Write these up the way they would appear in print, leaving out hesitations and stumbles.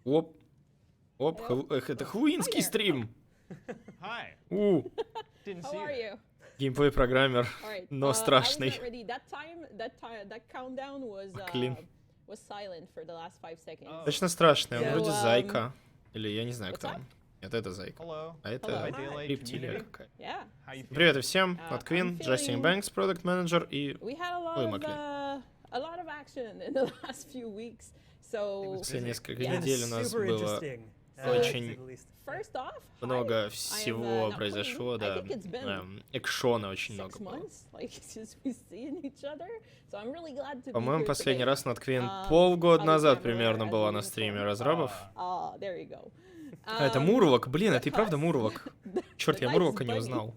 Оп. Оп, это хэллоуинский стрим. Геймплей-программер, но страшный. Клин. Точно страшный, он вроде зайка. Или я не знаю, кто он. Нет, это зайка. А это рептилия какая. Привет всем, от Квин, Джастин Бэнкс, продакт менеджер и Луи Маклин. Все несколько недель у нас было очень много всего произошло, да. Экшона очень много было. По-моему, последний раз над Квин полгода назад примерно была на стриме разрабов. А, это Мурлок? Блин, это и правда Мурлок. Черт, я Мурлока не узнал.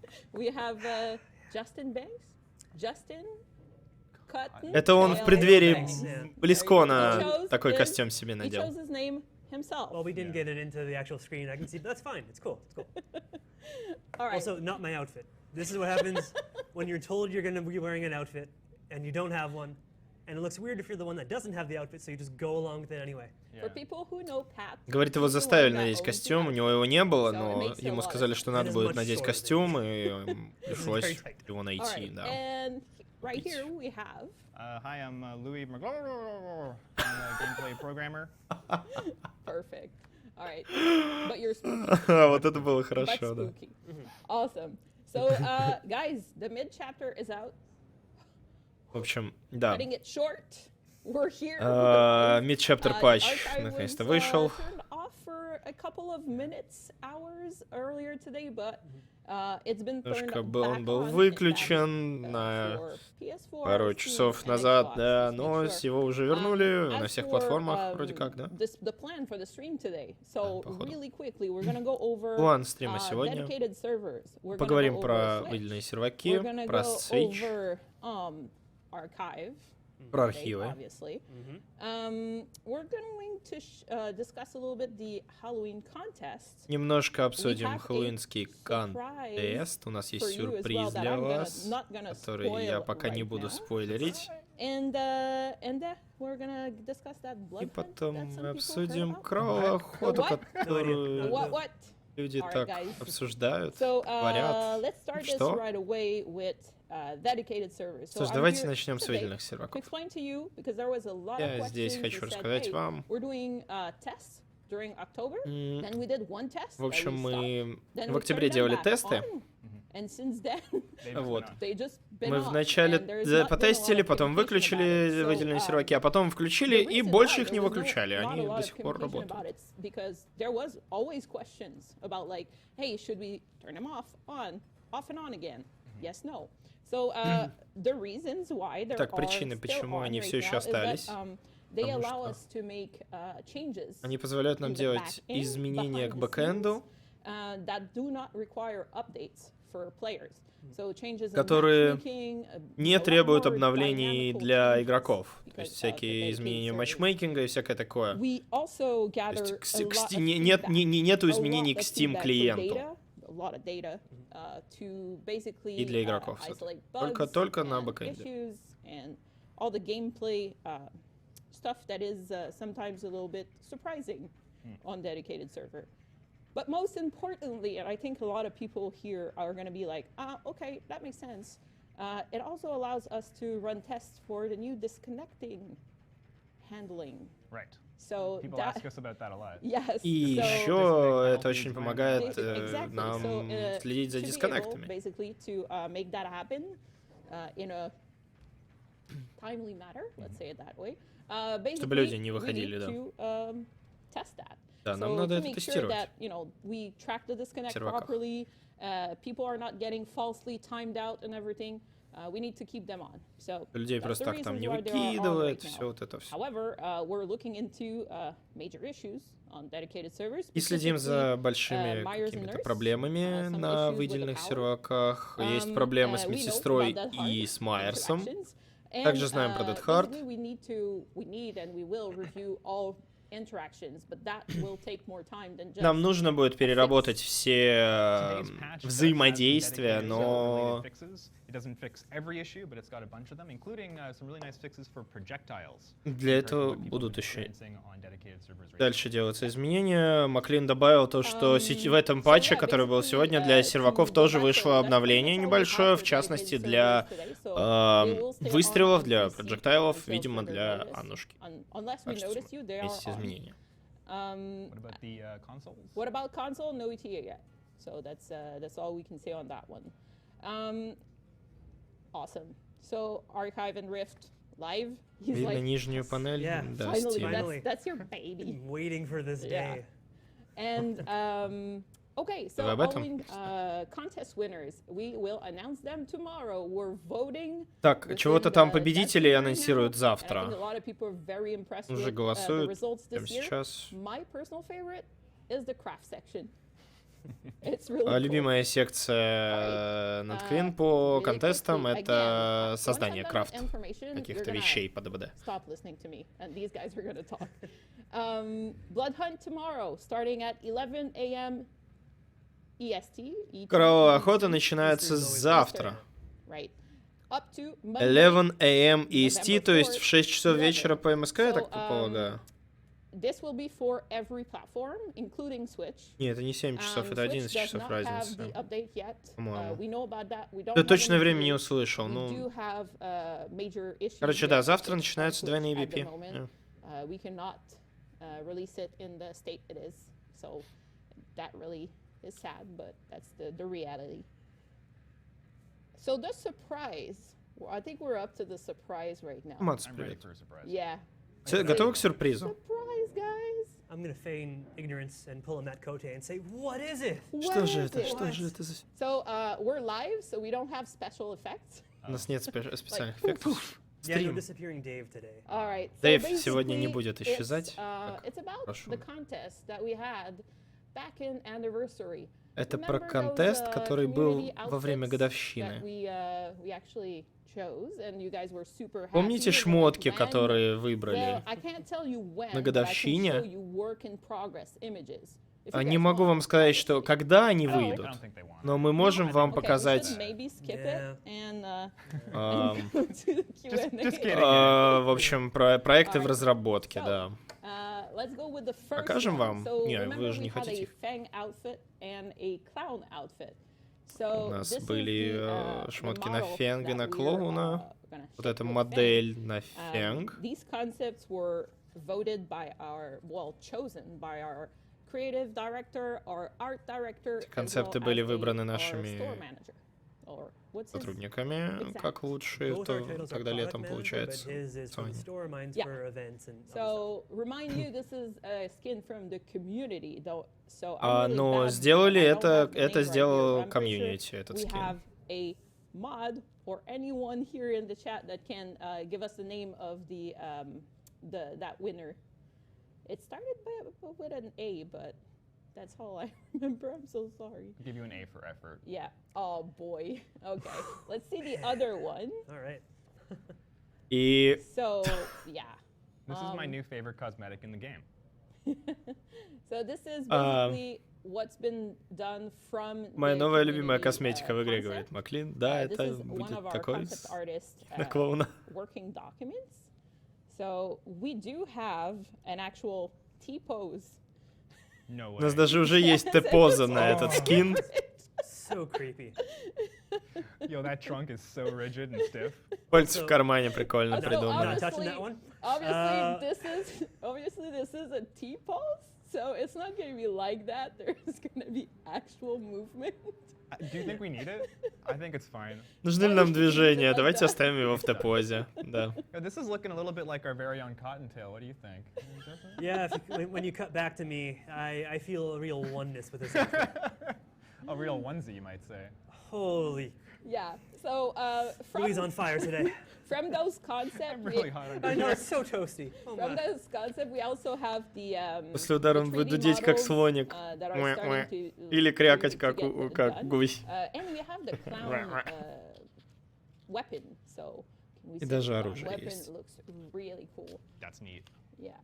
Это он в преддверии Близкона такой костюм себе надел. Well, we didn't get it into the actual screen. I can see. That's fine. It's cool. It's cool. Also, not my outfit. This is what happens when you're told you're going to be wearing an outfit and you don't have one. And it looks weird if you're the one that doesn't have the outfit, so you just go along with it anyway. Говорит, его заставили надеть костюм, у него его не было, но ему сказали, что надо будет надеть костюм, и пришлось его найти, да. Right here we have. Hi, I'm Louis. I'm a gameplay programmer. Perfect. All right, but you're spooky. Вот это было хорошо, да. Awesome. So, guys, the mid chapter is out. В общем, да. Cutting it short. We're here. Mid chapter patch наконец-то вышел. A couple of minutes, hours earlier today, but it's been немножко он был выключен на пару часов назад, да, но его уже вернули на всех платформах, вроде как, да? План стрима сегодня. Поговорим про выделенные серваки, про Switch, про архивы. Немножко обсудим хэллоуинский контест. У нас есть сюрприз для вас, который я пока не буду спойлерить. И потом мы обсудим кровавую охоту, которую люди так обсуждают, говорят. Что? Что ж, давайте начнем с выделенных серваков. Я здесь хочу рассказать вам. В общем, мы в октябре делали тесты. Вот. Мы вначале потестили, потом выключили выделенные серваки, а потом включили и больше их не выключали. Они до сих пор работают. Так, причины, почему они все еще остались. Потому что они позволяют нам делать изменения к бэкэнду, которые не требуют обновлений для игроков. То есть всякие изменения матчмейкинга и всякое такое. То есть нету изменений к Steam клиенту. И для игроков. Только на бэкэнде. Stuff that is sometimes a little bit surprising on dedicated server. But most importantly, and I think a lot of people here are going to be like, okay, that makes sense. It also allows us to run tests for the new disconnecting handling. Right. So people ask us about that a lot. Yes. И еще это очень помогает нам следить за дисконнектами. Basically to make that happen in a timely manner, let's say it that way. Чтобы люди не выходили, да. Да, нам надо это тестировать. Людей просто так там не выкидывает, все вот это все. И следим за большими какими-то проблемами на выделенных серваках. Есть проблемы с медсестрой и с Майерсом. Также знаем про Dead Hard. interactions, but that will take more time than just. Нам нужно будет переработать все взаимодействия, но... Для этого будут еще дальше делаться изменения. Маклин добавил то, что в этом патче, который был сегодня, для серваков тоже вышло обновление небольшое, в частности для выстрелов, для проджектайлов, видимо, для Аннушки. Есть изменения. What about console? No ETA yet. So that's all we can say on that one. Awesome. So Archive and Rift live. He's Видно like, нижнюю панель. Yeah, Да, finally. That's your baby. Been waiting for this day. And okay, so following contest winners, we will announce them tomorrow. We're voting. Так, чего-то там победителей анонсируют завтра. Уже голосуют прямо сейчас. My personal favorite is the craft section. It's really Любимая секция над Квин по контестам — это создание крафт каких-то вещей по ДБД. Stop listening to me, and these guys are gonna talk. Blood Hunt tomorrow, starting at 11 a.m. EST. Кровавая охота начинается завтра. Right. Up to 11 a.m. EST, то есть в 6 часов вечера по МСК, я так полагаю. This will be for every platform, including Switch. Нет, это не 7 часов, это 11 часов разница. По-моему. Я точное время не услышал. Ну, короче, да, завтра начинаются двойные BP. We cannot release it in the state it is, so that really is sad, but that's the reality. So the surprise, I think we're up to the surprise right now. Мац, привет. Yeah. Готовы к сюрпризу? Surprise, guys. I'm gonna feign ignorance and pull a Matt Cote and say, "What is it?" Что же это? Что же это за... So we're live, so we don't have special effects. У нас нет специальных эффектов. Yeah, no disappearing Dave today. All right. Дэйв сегодня не будет исчезать. It's about the contest that we had back in anniversary. Это про контест, который был во время годовщины. Помните шмотки, которые выбрали на годовщине? Не могу вам сказать, что когда они выйдут, но мы можем вам показать... В общем, проекты в разработке, да. Покажем вам? Не, вы же не хотите. У нас были шмотки на Фенга, на клоуна. Вот эта модель на Фенг. Концепты были выбраны нашими сотрудниками, как лучшие, когда летом получается. Но сделали это сделал комьюнити, этот скин. It started with an A, but that's all I remember. I'm so sorry. I'll give you an A for effort. Yeah. Oh boy. Okay. Let's see the other one. All right. So yeah. This is my new favorite cosmetic in the game. So this is basically what's been done from. Моя новая любимая косметика в игре, говорит Маклин. Да, это будет такой на клоуна. Working documents. So we do have an actual T-pose. No way. У нас даже уже есть T-поза на этот скин. So creepy. Yo, that trunk is so rigid and stiff. Пальцы в кармане прикольно придумали. Obviously this is a T-pose, so it's not going to be like that. There's going to be actual movement. Do you think we need it? I think it's fine. Нужны ли нам движения? Давайте оставим его в T-позе. Да. This is looking a little bit like our very own Cottontail. What do you think? Yeah, when you cut back to me, I feel a real oneness with this outfit. A real onesie, you might say. Holy. Yeah. So Louis on fire today. From those concepts, I'm really hot on I know, it's so toasty. Oh from those concepts, we also have the После удара он будет дудеть как слоник. Или крякать как гусь. And we have the clown weapon, so И даже оружие есть. looks really cool. That's neat. Yeah.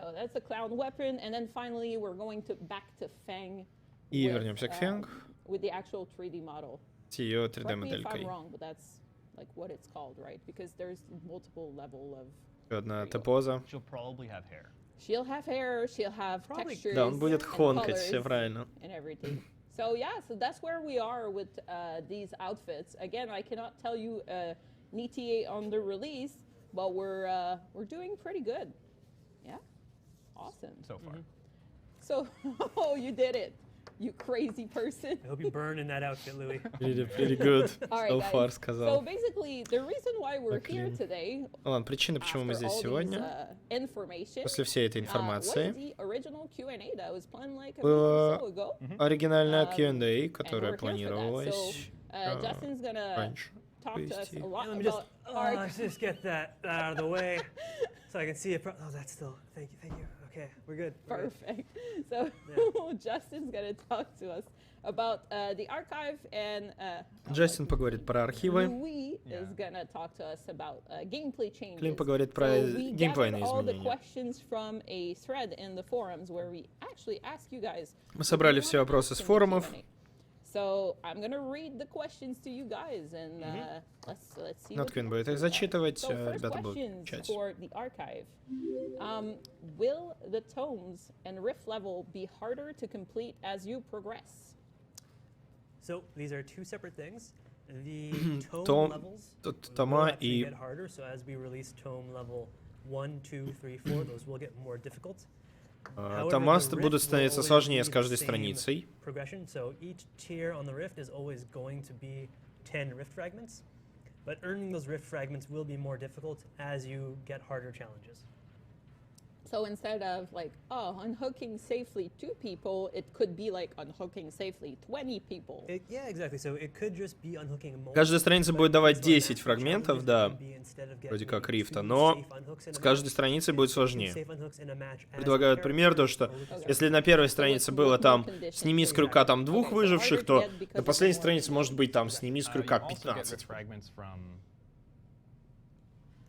So that's a clown weapon, and then finally we're going back to Fang. И вернемся к Фенг With the actual 3D model. с ее Correct me if I'm 3D-моделькой. wrong, but that's like what it's called, right? Because there's multiple level of. Одна Т-поза. She'll probably have hair. She'll have hair. She'll have textures. Да, он будет and хонкать, colors все правильно. And everything. So yeah, so that's where we are with these outfits. Again, I cannot tell you an ETA on the release, but we're doing pretty good. Yeah, awesome. So far. So, oh, you did it, you crazy person. I hope you burn in that outfit, Louis. Pretty good. All right, So guys. far, So сказал. basically, the reason why we're here today, Ладно, причина, почему мы after здесь all сегодня, these, information, после всей этой was информации, the original Q&A that was planned like a было week or so ago. оригинальная Um, Q&A, And we're которая here for that. планировалась So, Justin's gonna раньше. talk to us провести. a lot Let me just, about let's just get that out of the way so I can see it. Oh, that's still, thank you. Okay, we're good. We're good. Perfect. So Justin's gonna talk to us about the archive, and Джастин поговорит про архивы, Louis is gonna talk to us about gameplay changes. Клим поговорит про So we геймплейные gathered all the изменения. questions from a thread in the forums where we actually ask you guys. Мы собрали все вопросы с форумов. So I'm gonna read the questions to you guys, and let's see. Нотквин будет их зачитывать, So first ребята будут questions чать. for the archive. Will the tomes and rift level be harder to complete as you progress? So these are two separate things. The tome Том- levels тома will actually и get harder. So as we release tome level 1, 2, 3, 4, those will get more difficult. However, Тома the rift будут will становиться always сложнее be с the каждой same страницей. progression. So each tier on the rift is always going to be 10 rift fragments. But earning those rift fragments will be more difficult as you get harder challenges. So instead of like, oh, unhooking safely 2 people, it could be like unhooking safely 20 people. Yeah, exactly. So it could just be unhooking more. Каждая страница будет давать 10 10 фрагментов, да, вроде как рифта, но с каждой страницей будет сложнее. Предлагают пример, то что если на первой странице было там «сними с крюка» там 2 выживших, то на последней странице может быть там «сними с крюка» 15.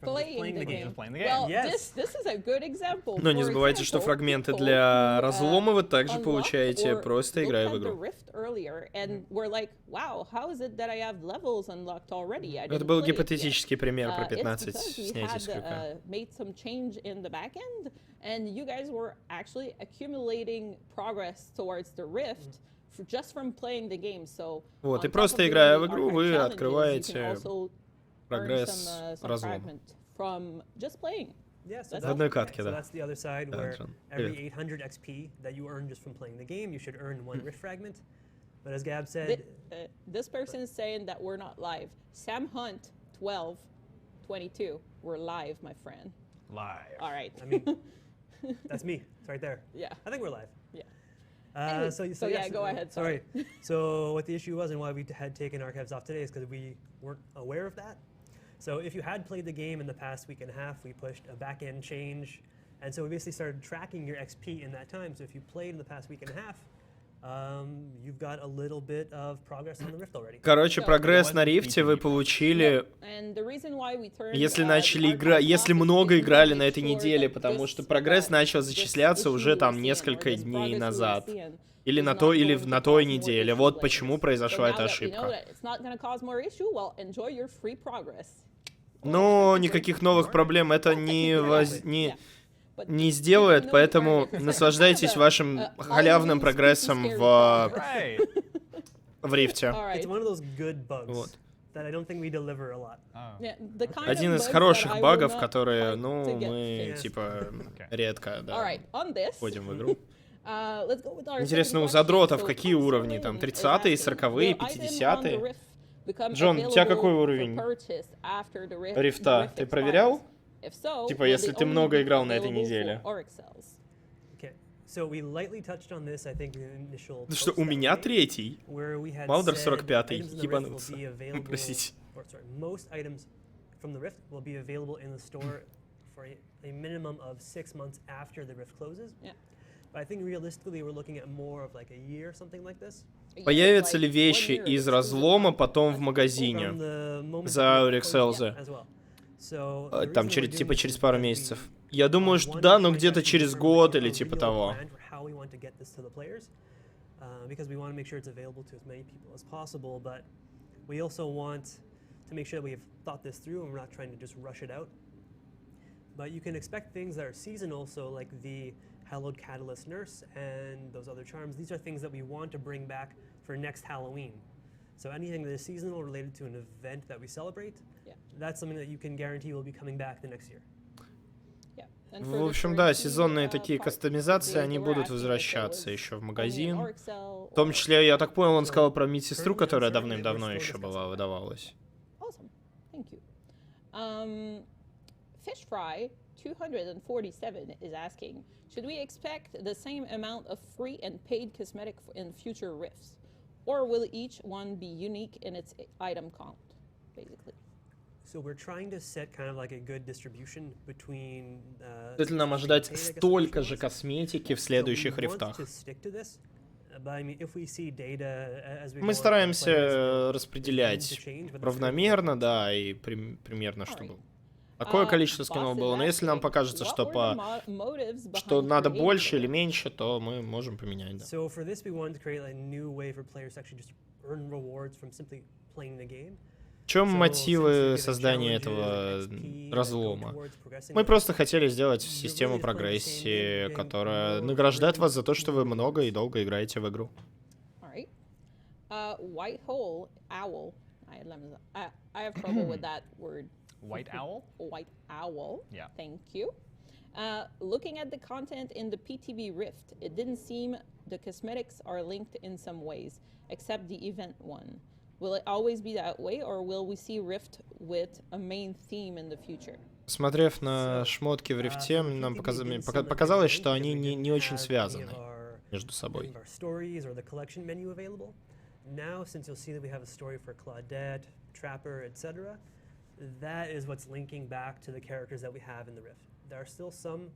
Playing the game. Just playing the game. Well, Yes. this is a good example. Но не For забывайте, что example, фрагменты people для who, разлома вы также unlocked получаете, or просто looked играя at в the игру. Rift earlier and were like, wow, how is it that I have levels unlocked already? I Это didn't был play it yet. гипотетический пример про It's 15 because we снятий had с крюка. made some change in the back end, and you guys were actually accumulating progress towards the Rift just from playing the game. So Вот, on и top просто of играя doing в the игру, archive вы challenges, you can открываете also earn прогресс some разлома. fragment from just playing. Yeah, so That's В одной катке, so да. that's the other side Да, where Джон, every привет. 800 XP that you earn just from playing the game, you should earn 1 rift fragment. But as Gab Thi- said, this person is saying that we're not live. Sam Hunt, 12, 22. We're live, my friend. Live. All right. I mean, that's me. It's right there. Yeah. I think we're live. Yeah. Anyways, so yeah, yes, go ahead, Sorry. So what the issue was and why we had taken archives off today is because we weren't aware of that. So if you had played the game in the past week and a half, we pushed a back-end change. And so we basically started tracking your XP in that time. So if you played in the past week and a half, you've got a little bit of progress on the Rift already. Короче, прогресс на рифте вы получили, And the reason why we turned, если the начали archive играть, off если is много we играли made на этой sure неделе, that потому this, что прогресс начал this зачисляться issue уже we were там seeing, or несколько this дней progress we were назад. seeing Или is на not той, или going to на cause той more неделе. issues Вот like почему this. произошла So эта now that you know ошибка. that it's not going to cause more issue, well, enjoy your free progress. Но никаких новых проблем это не сделает, поэтому наслаждайтесь вашим халявным прогрессом в рифте. It's one of those good bugs Вот. that I don't think we deliver a lot. Yeah, the kind Один of из bugs хороших that I will багов, not которые, fight ну, to get мы, fixed. типа, редко, All да, right, on this, входим в игру. let's go with our Интересно, у second задротов question. какие So уровни? Console Там is 30-е, asking, 40-е, will item on the 50-е? Rift become Джон, у тебя какой available уровень for purchase after the Rift рифта? Ты expires? проверял? If so, Типа, will если they ты only много be играл на этой available for неделе. Oryx cells? Okay, so we lightly touched on this, I think, in the initial Ну что, post у that we меня made, третий. where we had Малдер said 45-й, items in the Rift will ебануться. be available, Простите. or sorry, most items from the Rift will be available in the store for a minimum of 6 months after the Rift closes. Yeah. But I think realistically we're looking at more of like a year, something like this. Появятся ли вещи из разлома потом в магазине From the moment за the Rift Oryx closes, Cells? yeah, as well. Там через пару месяцев. Я думаю, что да, но где-то через год или типа того. Because we want to make sure it's available to as many people as possible, but we also want to make sure that we have thought this through and we're not trying to just rush it out. But you can expect things that are seasonal, so like the Hallowed Catalyst Nurse and those other charms. These are things that we want to bring back for next Halloween. So anything that is seasonal related to an event that we celebrate, that's something that you can guarantee will be coming back the next year. В общем, да, сезонные такие кастомизации, они будут возвращаться еще в магазин. В том числе, я так понял, он сказал про медсестру, которая давным-давно еще была, выдавалась. Fish Fry 247 is asking, should we expect the same amount of free and paid cosmetic in future rifts? Or will each one be unique in its item count, basically? So we're trying to set kind of like a good distribution between. Стоит ли нам ожидать столько же косметики в следующих рифтах? Мы стараемся распределять равномерно, да, и примерно чтобы такое количество скинов было. Но если нам покажется, что надо больше или меньше, то мы можем поменять, да. В чем мотивы создания этого разлома? Мы просто хотели сделать систему прогрессии, которая награждает вас за то, что вы много и долго играете в игру. White hole owl. I have trouble with that word. White owl? White owl. Yeah. Thank you. Looking at the content in the PTB Rift, it didn't seem the cosmetics are linked in some ways, except the event one. Will it always be that way, or will we see Rift with a main theme in the future? Смотрев на шмотки в рифте, нам показалось, что они не очень связаны между собой. Now, since you'll see that we have a story for Claudette, Trapper, etc., that is what's linking back to the characters that we have in the Rift. There are still some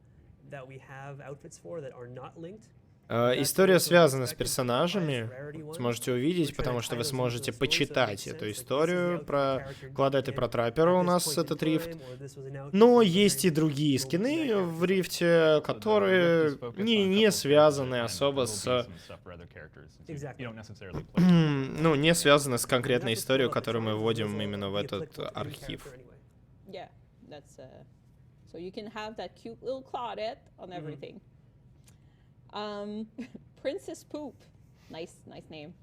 that we have outfits for that are not linked. История связана с персонажами, сможете увидеть, потому что вы сможете почитать эту историю про Кладет и про Траппера, у нас этот рифт. Но есть и другие скины в рифте, которые не связаны особо с... Ну, не связаны с конкретной историей, которую мы вводим именно в этот архив. Princess Poop, nice name,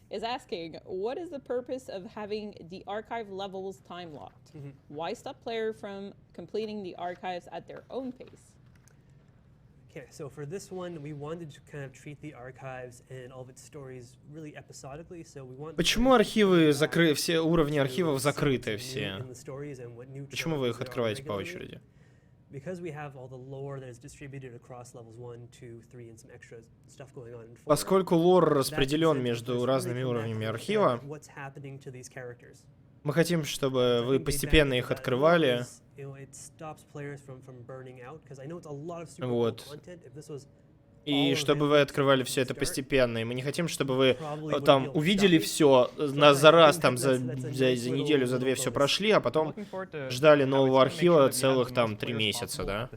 is asking, what is the purpose of having the archive levels time locked? Why stop player from completing the archives at their own pace? Okay, so for this one, we wanted to kind of treat the archives and all of its stories really episodically, so we want. Почему архивы закрыты, все уровни архивов закрыты все? Почему вы их открываете по очереди? Поскольку лор распределен между разными уровнями архива, мы хотим, чтобы вы постепенно их открывали. Вот. И чтобы вы открывали все это постепенно. И мы не хотим, чтобы вы там увидели все за раз, там за неделю, за две все прошли, а потом ждали нового архива целых там 3 месяца, да?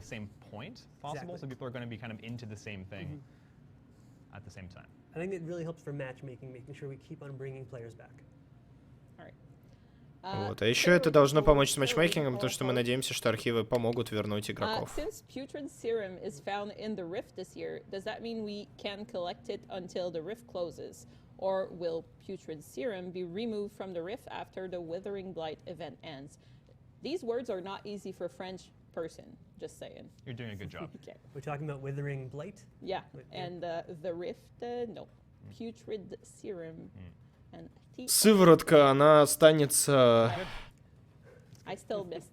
Вот. А еще это должно помочь с матчмейкингом, потому что мы надеемся, что архивы помогут вернуть игроков. Since Putrid Serum is found in the Rift this year, does that mean we can collect it until the Rift closes? Or will Putrid Serum be removed from the Rift after the Withering Blight event ends? These words are not easy for a French person, just saying. You're doing a good job. Okay. We're talking about Withering Blight? Yeah, and the Rift, no. Putrid Serum. And Сыворотка, она останется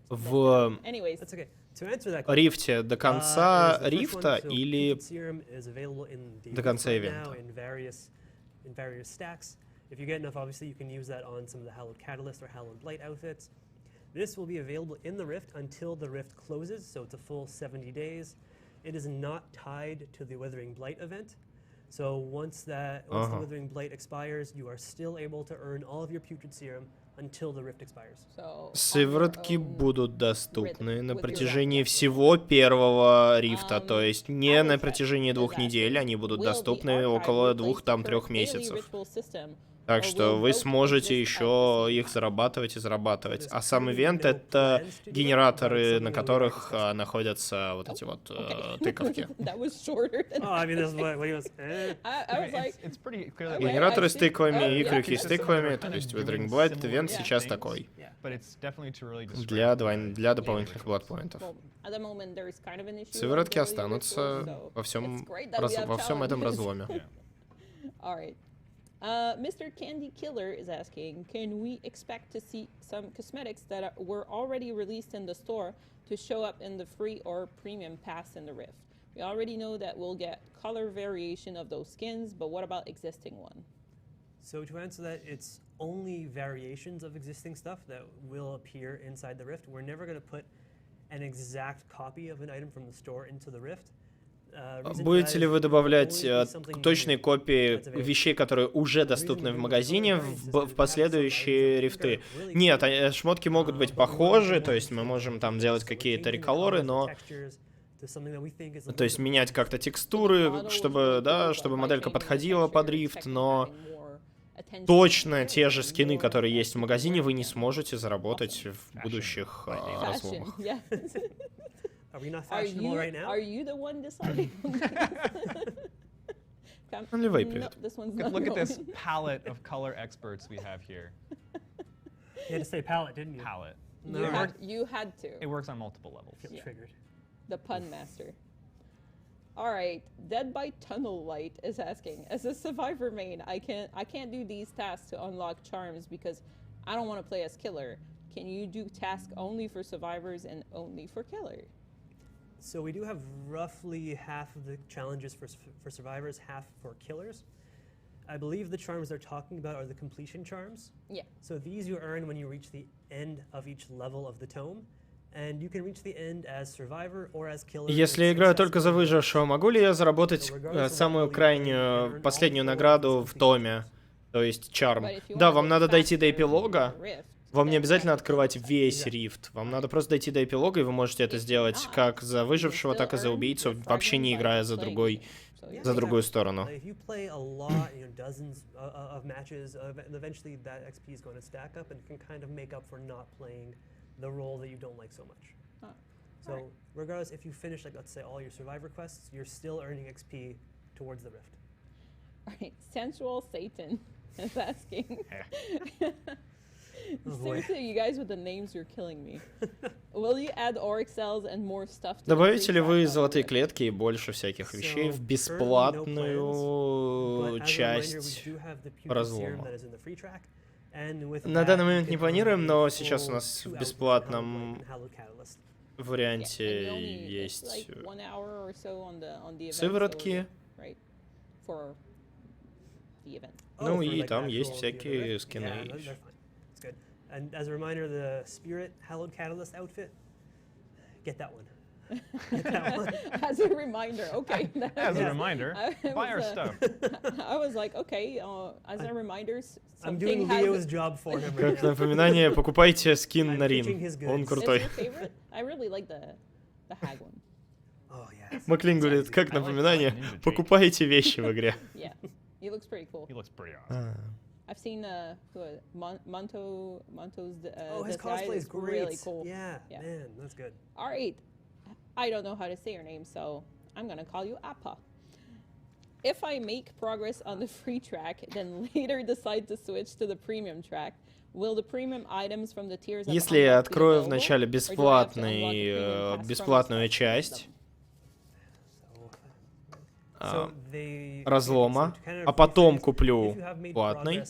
в рифте до конца рифта или до конца ивента. This will be available in the Rift until the Rift closes, so it's a full 70 days. It is not tied to the Withering Blight event. So once the Withering Blight expires, you are still able to earn all of your Putrid Serum until the rift expires. Сыворотки будут доступны на протяжении всего первого рифта, то есть не на протяжении 2 недель, они будут доступны около 2-3 месяцев. Так что вы сможете еще их зарабатывать и зарабатывать. А сам ивент — это генераторы, на которых находятся вот эти вот тыковки. Генераторы с тыквами и крюки с тыквами, то есть Withering Blight ивент сейчас такой. Для дополнительных бладпоинтов. Сыворотки останутся во всем этом разломе. Mr. Candy Killer is asking, can we expect to see some cosmetics that were already released in the store to show up in the free or premium pass in the Rift? We already know that we'll get color variation of those skins, but what about existing one? So to answer that, it's only variations of existing stuff that will appear inside the Rift. We're never going to put an exact copy of an item from the store into the Rift. Будете ли вы добавлять точные копии вещей, которые уже доступны в магазине, в последующие рифты? Нет, шмотки могут быть похожи, то есть мы можем там делать какие-то реколоры, но... То есть менять как-то текстуры, чтобы моделька подходила под рифт, но точно те же скины, которые есть в магазине, вы не сможете заработать в будущих разломах. Are we not fashionable right now? Are you the one deciding? Наливай, привет. Look at this palette of color experts we have here. You had to say palette, didn't you? Palette. You had to. It works on multiple levels. Feel triggered. The pun master. All right, Dead by Tunnel Light is asking, as a survivor main, I can't do these tasks to unlock charms because I don't want to play as killer. Can you do tasks only for survivors and only for killer? So we do have roughly half of the challenges for survivors, half for killers. I believe the charms they're talking about are the completion charms. Yeah. So these you earn when you reach the end of each level of the tome. And you can reach the end as survivor or as killer. Если я играю только за выжившего, могу ли я заработать самую крайнюю, последнюю награду в томе, то есть чарм? Да, вам надо дойти до эпилога. Вам не обязательно открывать весь рифт. Вам надо просто дойти до эпилога, и вы можете это сделать как за выжившего, так и за убийцу, вообще не играя за другую сторону. So, regardless, if you finish, like, let's say, all your survivor quests, you're still earning XP towards the rift. All right, Sensual Satan is asking. Seriously, you guys with the names, you're killing me. Will you add auric cells and more stuff to Добавите ли вы золотые клетки и больше всяких вещей в бесплатную часть разлома? На данный момент не планируем, но сейчас у нас в бесплатном варианте есть сыворотки. Ну и там есть всякие скины. And as a reminder, the Spirit Hallowed Catalyst outfit, get that one. Get that one. As a reminder, okay. As a reminder, buy our stuff. I was like, okay, as a reminder, I'm doing Leo's job for him right now. Как напоминание, покупайте скин на Рин. Он крутой. I really like the hag one. Oh, yeah. Маклин говорит, как напоминание, покупайте вещи в игре. Yeah, he looks pretty cool. He looks pretty awesome. I've seen Monto's his cosplay is great. Really cool. Yeah, man, that's good. All right, I don't know how to say your name, so I'm gonna call you Appa. If I make progress on the free track, then later decide to switch to the premium track, will the premium items from the tiers? Если я открою вначале бесплатную часть разлома, а потом куплю платный,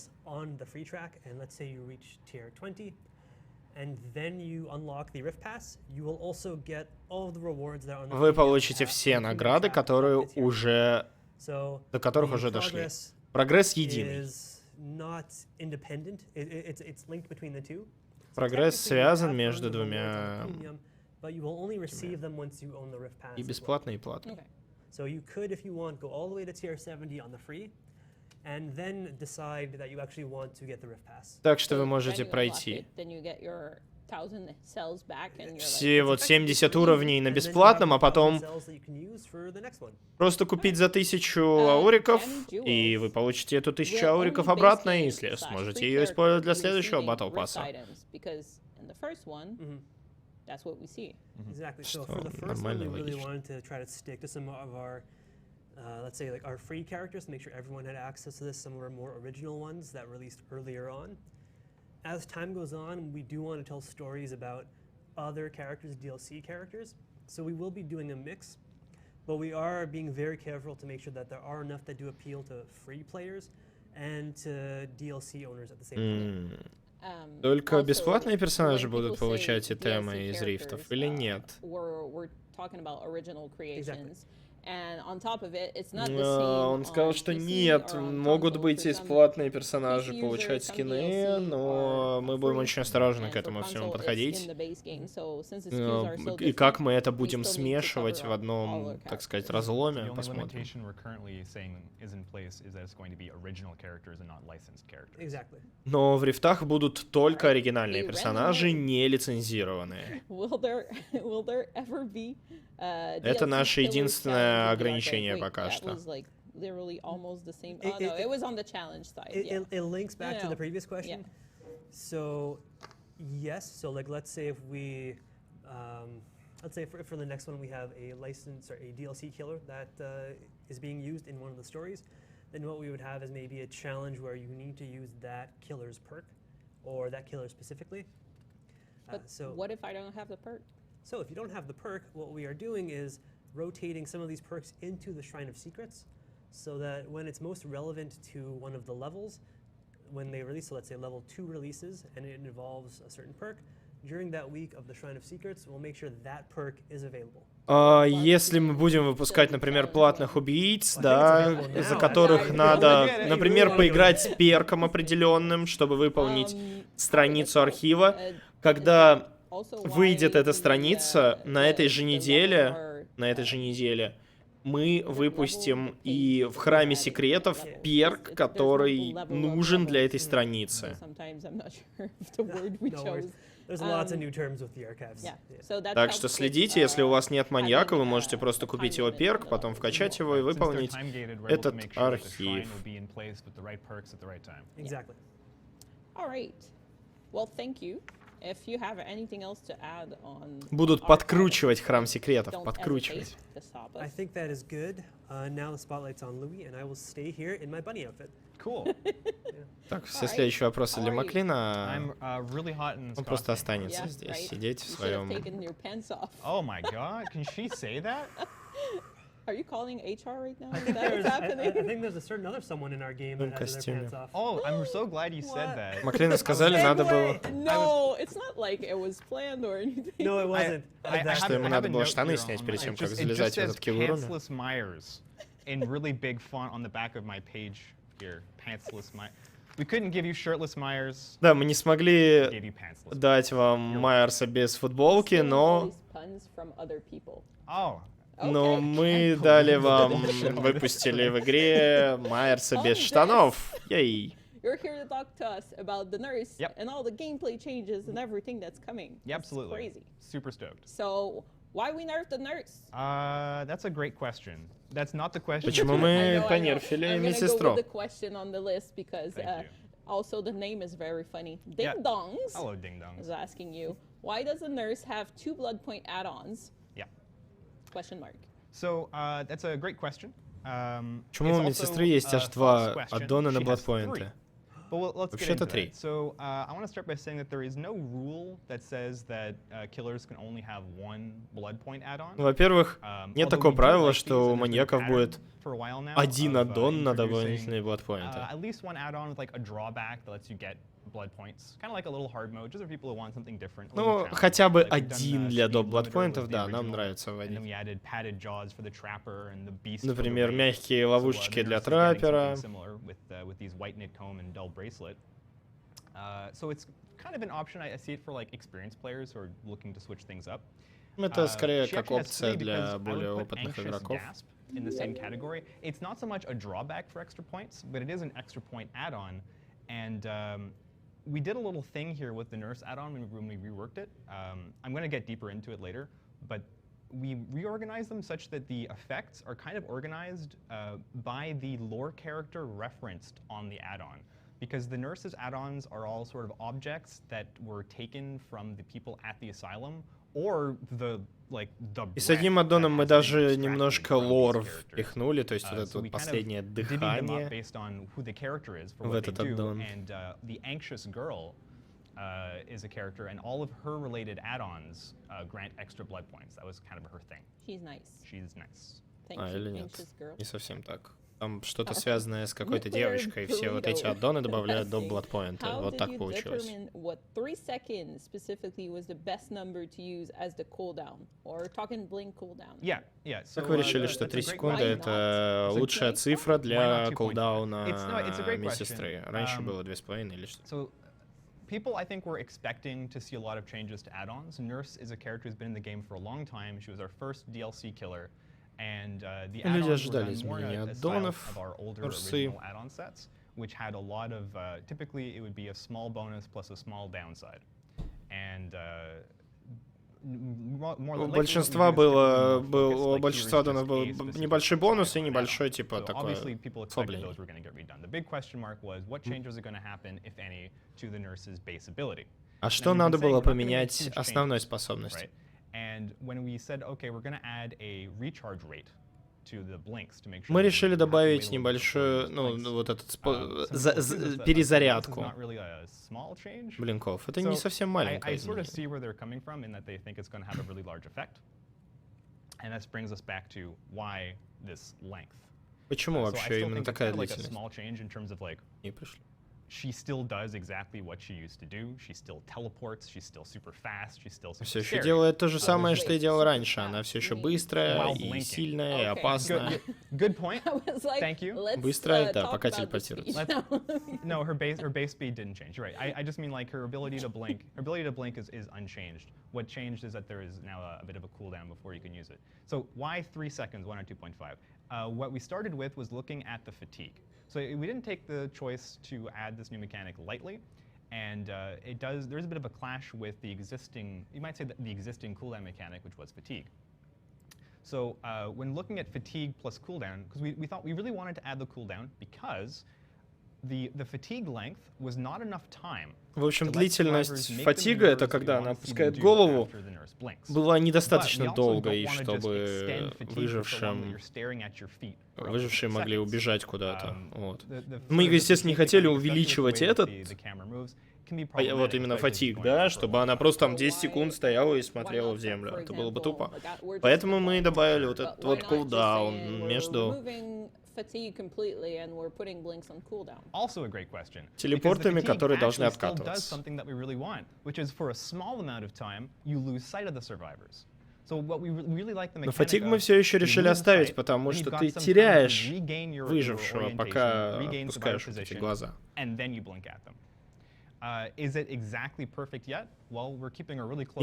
вы получите все награды, которые до которых уже дошли. Прогресс единый. Прогресс связан между двумя. И бесплатный, и платный. So you could, if you want, go all the way to tier 70 on the free, and then decide that you actually want to get the Rift Pass. Так что вы можете пройти. Все вот 70 уровней на бесплатном, а потом просто купить за 1000 ауриков, и вы получите эту 1000 ауриков обратно, и сможете ее использовать для следующего батл пасса. That's what we see. Exactly. So for the first one, we really wanted to try to stick to some of our, let's say, like our free characters to make sure everyone had access to this. Some of our more original ones that released earlier on. As time goes on, we do want to tell stories about other characters, DLC characters. So we will be doing a mix, but we are being very careful to make sure that there are enough that do appeal to free players and to DLC owners at the same time. Только бесплатные персонажи будут получать итемы из рифтов или нет? Он сказал, что нет, могут быть бесплатные персонажи получать скины, но мы будем очень осторожно к этому всему подходить. И как мы это будем смешивать в одном, так сказать, разломе, посмотрим. Но в рифтах будут только оригинальные персонажи, не лицензированные. Это наше единственное ограничение пока что. Literally almost the same. Oh no, it was on the challenge side. It links back to the previous question. So, yes. So, like, let's say if we, let's say for the next one we have a license or a DLC killer that is being used in one of the stories, then what we would have is maybe a challenge where you need to use that killer's perk, or that killer specifically. But so what if I don't have the perk? So if you don't have the perk, what we are doing is rotating some of these perks into the Shrine of Secrets, so that when it's most relevant to one of the levels, when they release, so let's say level 2 releases, and it involves a certain perk, during that week of the Shrine of Secrets, we'll make sure that perk is available. Если мы будем выпускать, например, платных убийц, да, за которых надо, например, поиграть с перком определенным, чтобы выполнить страницу архива, когда выйдет эта страница, на этой же неделе мы выпустим и в Храме Секретов перк, который нужен для этой страницы. Так что следите, если у вас нет маньяка, вы можете просто купить его перк, потом вкачать его и выполнить этот архив. Будут подкручивать Храм Секретов, подкручивать. Так, все следующие вопросы для Маклина. Он просто останется здесь, сидеть в своем... Are you calling HR right now? Is that what's happening? I think there's a certain other someone in our game that has their pants off. Oh, I'm so glad you said that. Маклину сказали, надо было... No, it's not like it was planned or anything. No, it wasn't. Что ему надо было штаны снять перед тем, как залезать в этот кигуруми. Pantsless Myers in really big font on the back of my page here. Pantsless Myers. We couldn't give you shirtless Myers. Да, мы не смогли дать вам Майерса без футболки, но... Но мы дали вам, выпустили в игре Майерса без штанов. Ей. You're here to talk to us about the nurse and all the gameplay changes and everything that's coming. Yeah, absolutely. Crazy. Super stoked. So, why we nerfed the nurse? That's a great question. That's not the question. Почему мы понерфили медсестру? I'm gonna go with the question on the list because also the name is very funny. Ding Dongs. Hello, Ding Dongs. Is asking you, why does the nurse have 2 blood point add-ons? Question mark. So, that's a great question. Почему у медсестры есть аж 2 аддона на бладпоинты? Вообще-то 3. So, I want to start by saying that there is no rule that says that killers can only have 1 blood point add-on. Во-первых, нет такого правила, что у маньяков будет 1 аддон на дополнительные бладпоинты. At least 1 add-on with like a drawback that lets you get blood points. Kind of like a little hard mode, just for people who want something different. Ну, хотя бы 1 для доп. Бладпоинтов, да, нам нравится вводить. Например, мягкие ловушечки для траппера. So it's kind of an option. I see it for like experienced players who are looking to switch things up. Это скорее She как actually has опция 3 для because I более would put опытных anxious игроков. gasp in the same category. It's not so much a drawback for extra points, but it is an extra point add-on. And we did a little thing here with the nurse add-on when we reworked it. I'm going to get deeper into it later, but we reorganized them such that the effects are kind of organized by the lore character referenced on the add-on. Because the nurse's add-ons are all sort of objects that were taken from the people at the asylum, or the И с одним аддоном мы даже немножко лор впихнули, то есть вот это вот последнее дыхание в этот аддон. The anxious girl is a character, and all of her related add-ons grant extra blood points. That was kind of her thing. She's nice. She's nice. Или нет? Не совсем так. Там что-то связанное с какой-то девочкой, все вот эти аддоны добавляют до bloodpoint. Вот так получилось. What 3 seconds specifically was the best number to use as the cooldown, or talking blink cooldown? Yeah. Как вы решили, что 3 секунды это лучшая цифра для кулдауна медсестры? Раньше было 2,5 или что? People, I think, were expecting to see a lot of changes to add-ons. Nurse is a character who's been in the game for a long time. She was our first DLC killer. And the add-ons were done more in a style of our older original add-on sets, which had a lot of, typically it would be a small bonus plus a small downside. And у большинства у большинства аддонов был небольшой бонус и небольшой типа такое ослабление. А что надо было поменять основной способности? Мы решили добавить небольшую, вот этот перезарядку блинков. Это не совсем маленькое изменение. Почему вообще именно такая длительность? Не пришли. She still does exactly what she used to do. She still teleports. She's still super fast. She's still super Все еще делает то же самое, что и делала раньше. Она все еще быстрая и сильная, и опасная. Good point. Thank you. Быстрая, да, пока телепортируется. No, her base speed didn't change. You're right. I just mean like her ability to blink. Her ability to blink is unchanged. What changed is that there is now a bit of a cooldown before you can use it. So why 3 seconds, 1 or 2.5? What we started with was looking at the fatigue. So we didn't take the choice to add this new mechanic lightly, and there's a bit of a clash with the existing, you might say the existing cooldown mechanic, which was fatigue. So when looking at fatigue plus cooldown, because we thought we really wanted to add the cooldown because the fatigue length was not enough time. В общем, длительность фатига, это когда она опускает голову, была недостаточно долгой, чтобы выжившие могли убежать куда-то. Вот. Мы, естественно, не хотели увеличивать этот, вот именно фатиг, да, чтобы она просто там 10 секунд стояла и смотрела в землю. Это было бы тупо. Поэтому мы добавили вот этот вот кулдаун между телепортами, которые должны откатываться. Но фатиг мы все еще решили оставить, потому что ты теряешь выжившего, пока опускаешь вот эти глаза. И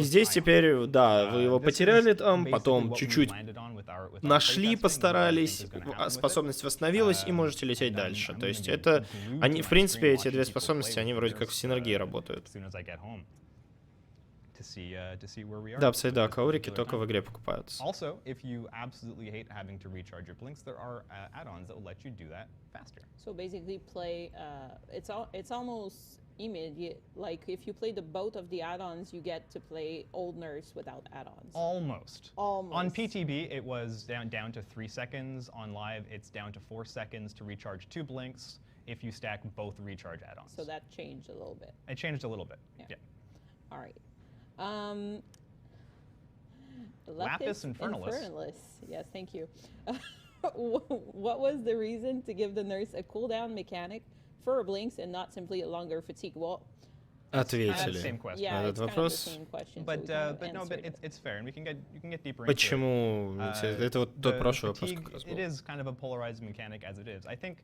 здесь теперь, да, вы его потеряли там, потом чуть-чуть нашли, постарались, способность восстановилась, и можете лететь дальше. То есть это, они, в принципе, эти две способности, они вроде как в синергии работают. Да, да, каурики только в игре покупаются. So basically play, it's almost immediate. Like if you play the both of the add-ons, you get to play Old Nurse without add-ons. Almost. On PTB, it was down to 3 seconds. On live, it's down to 4 seconds to recharge 2 blinks if you stack both recharge add-ons. So that changed a little bit. It changed a little bit. Yeah. All right. Lapis Infernalis. Yes, thank you. What was the reason to give the nurse a cooldown mechanic for blinks and not simply a longer fatigue? Well, ответили на этот вопрос. Почему? Это вот тот прошлый вопрос как раз был. It is kind of a polarized mechanic as it is. I think,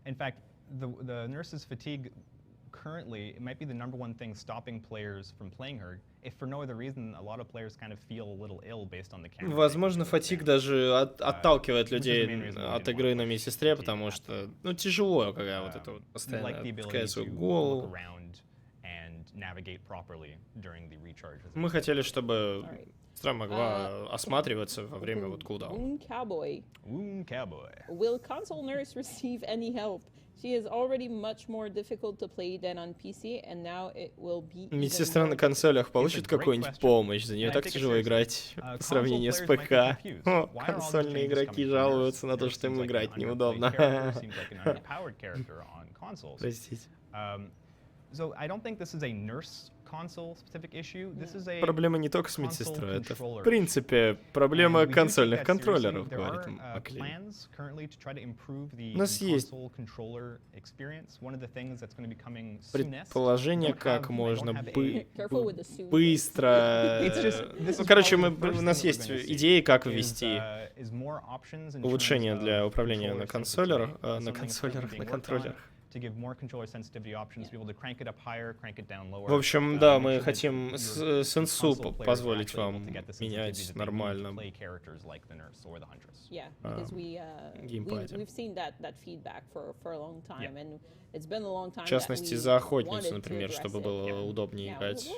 in fact, the nurse's fatigue currently, it might be the #1 thing stopping players from playing her. If for no other reason, a lot of players kind of feel a little ill based on the camera. Возможно, фатиг даже отталкивает людей от игры на медсестре, потому что, ну, тяжело, когда вот это вот постоянно отпускает свою голову. Мы хотели, чтобы сестра могла осматриваться во время вот кулдауна. Will console nurse receive any help? She is already much more difficult to play than on PC, and now it will be. Медсестра на консолях получит какую-нибудь помощь? За нее так тяжело играть в сравнении с ПК. О, консольные игроки жалуются на то, что им играть неудобно. Простите. Проблема не только с медсестрой, это в принципе проблема консольных контроллеров, говорит Маклин. У нас есть предположение, как можно быстро... Ну, короче, у нас есть идеи, как ввести улучшения для управления на контроллерах. В общем, да, мы хотим сенсу позволить вам менять нормально геймпаде. В частности, за охотницу, например, чтобы было удобнее играть.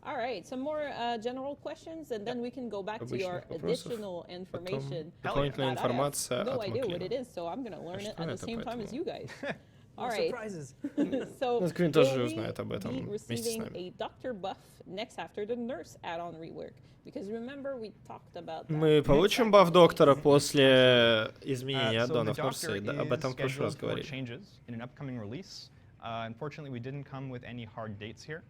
All right, some more general questions, and then we can go back to your additional information. Дополнительная информация No от idea what it Маклина. is, so I'm going to learn it at the same time as you guys. All right. So Маклин тоже will узнает об we этом be вместе с receiving нами. a doctor buff next after the nurse add-on rework? Because remember we talked about that. Мы получим баф доктора после изменения аддонов Нурсы, об этом в прошлый раз говорили. Unfortunately, we didn't come with any hard dates here.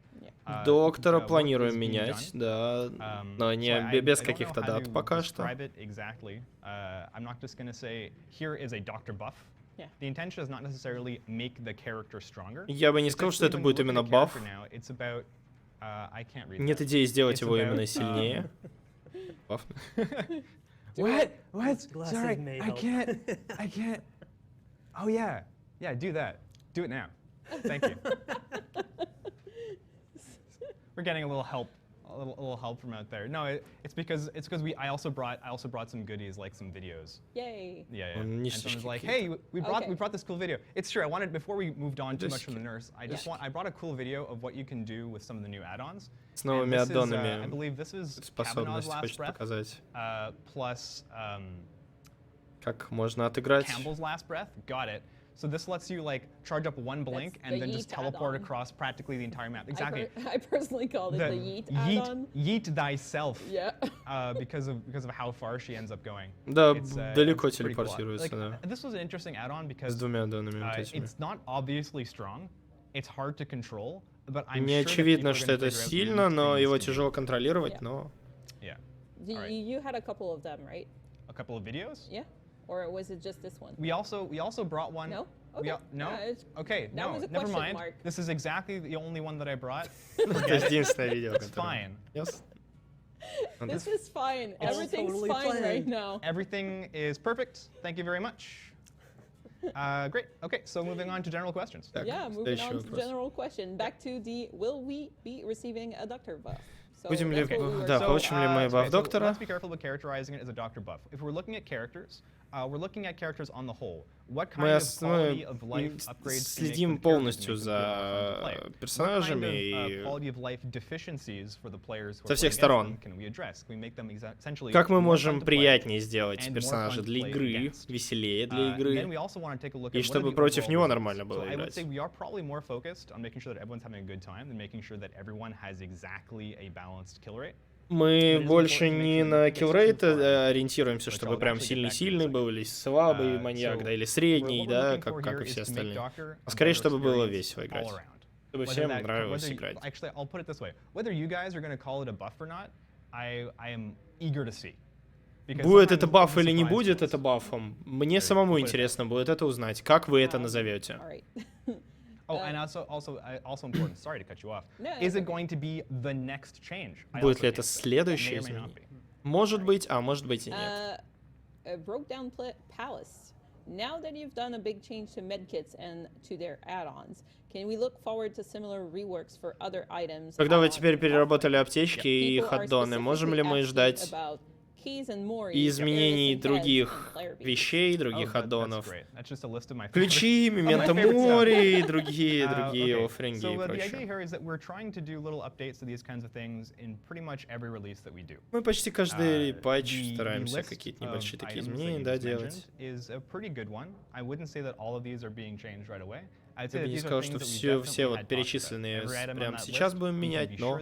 Доктора планируем менять, да, но не без каких-то дат пока что. I'm not just going to say here is a doctor buff. The intention is not necessarily make the character stronger. Я бы не сказал, что это будет именно баф. Нет идеи сделать его именно сильнее. Баф. What? Sorry, I can't. Oh yeah, do that. Do it now. Thank you. We're getting a little help from out there. No, it's because I also brought some goodies like some videos. Yay! Yeah. And someone's like, hey, we brought this cool video. It's true. I wanted before we moved on too much from the nurse. I brought a cool video of what you can do with some of the new add-ons. С новыми аддонами. I believe this is Способность хочет показать. Plus. Как можно отыграть. Campbell's last breath. Got it. So this lets you like charge up one blink and then just teleport across practically the entire map. Exactly. I personally called it the yeet add-on. Yeet thyself. Yeah. Because of how far she ends up going. Да, далеко телепортируется, да. This was an interesting add-on because с двумя аддонами it's not obviously strong. It's hard to control, but I'm Не очевидно, что это сильно, но его тяжело контролировать, но. Yeah. You had a couple of them, right? A couple of videos? Yeah. Or was it just this one? We also brought one. No? Okay. Okay, no, never mind. Mark. This is exactly the only one that I brought. Это единственное видео, It's fine. Yes. This is fine. Everything's totally fine fine. right now. Everything is perfect. Thank you very much. Great. Okay, so moving on to general questions. Yeah, moving on to general question. Back to the will we be receiving a doctor buff? Будем ли, да, получим ли мы баф доктора? Let's be careful about characterizing it as a doctor buff. If we're looking at characters, we're looking at characters on the whole. What kind of quality of life upgrades следим полностью за персонажами и со всех сторон. Как мы можем приятнее сделать персонажа для игры, веселее для игры, и чтобы против него нормально было играть. Мы больше не на киллрейт ориентируемся, чтобы прям сильный-сильный был, или слабый маньяк, да, или средний, да, как и все остальные. А скорее, чтобы было весело играть. Чтобы всем нравилось играть. Будет это баф или не будет это бафом, мне самому интересно будет это узнать. Как вы это назовете? Oh, and also important. Sorry to cut you off. Is it going to be the next change? Будет ли это следующее изменение? Может быть, а может быть и нет. broke down palace. Now that you've done a big change to medkits and to their add-ons, can we look forward to similar reworks for other items? Когда вы теперь переработали аптечки и их аддоны, можем ли мы ждать изменений других вещей, других аддонов? Ключи, мементо мори и другие офферинги и прочее. Мы почти каждый патч стараемся какие-то небольшие такие изменения, да, делать. Я бы не сказал, что все вот перечисленные прямо сейчас будем менять, но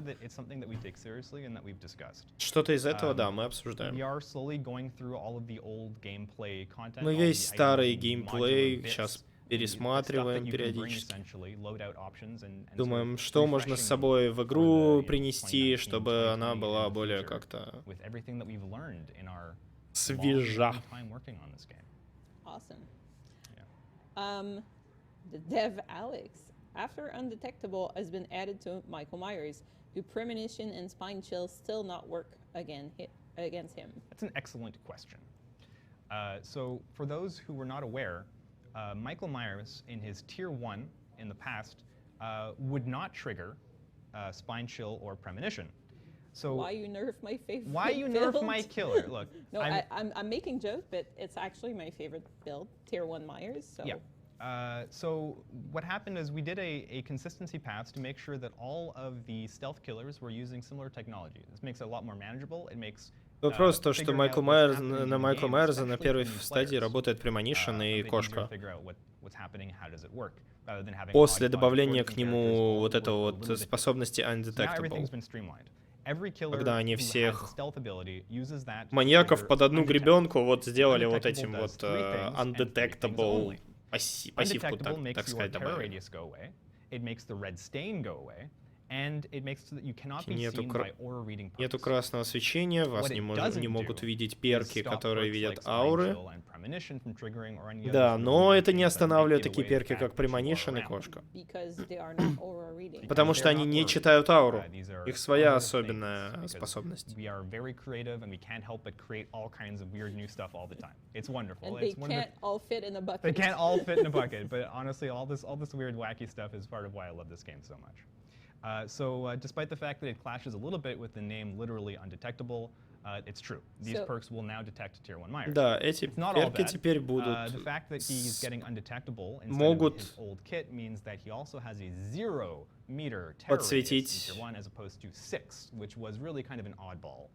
что-то из этого, да, мы обсуждаем. Мы весь старый геймплей сейчас пересматриваем периодически. Думаем, что можно с собой в игру принести, чтобы она была более как-то свежа. The dev Alex, after Undetectable has been added to Michael Myers, do Premonition and Spine Chill still not work against him? That's an excellent question. So for those who were not aware, Michael Myers in his Tier 1 in the past would not trigger Spine Chill or Premonition. So why you nerf my favorite Why you build? nerf my killer? Look, no, I'm making jokes, but it's actually my favorite build, Tier 1 Myers, so... Yeah. So what happened is we did a consistency patch to make sure that all of the stealth killers were using similar technology. This makes it a lot more manageable. It makes Вопрос то, что Майкл Майерс на Майкла Майерса на первой стадии работает Premonition и кошка. После добавления к нему вот этого вот способности Undetectable. Когда они всех маньяков под одну гребенку вот сделали вот этим вот Undetectable пассивку, так сказать, добавили. Нету красного свечения, вас не могут видеть перки, которые видят ауры. Да, но это не останавливает такие перки, как Premonition и кошка. Потому что они не читают ауру. Их своя особенная способность. They can't all fit in a bucket. They can't all fit in a bucket, but honestly, all this weird, wacky stuff is part of why I love this game so much. So despite the fact that it clashes a little bit with the name literally undetectable, it's true. These perks will now detect Tier 1 Myers. Да, эти перки теперь будут The fact that he's getting undetectable instead могут of his old kit means that he also has a 0-meter terror radius in Tier 1 as opposed to 6, which was really kind of an oddball.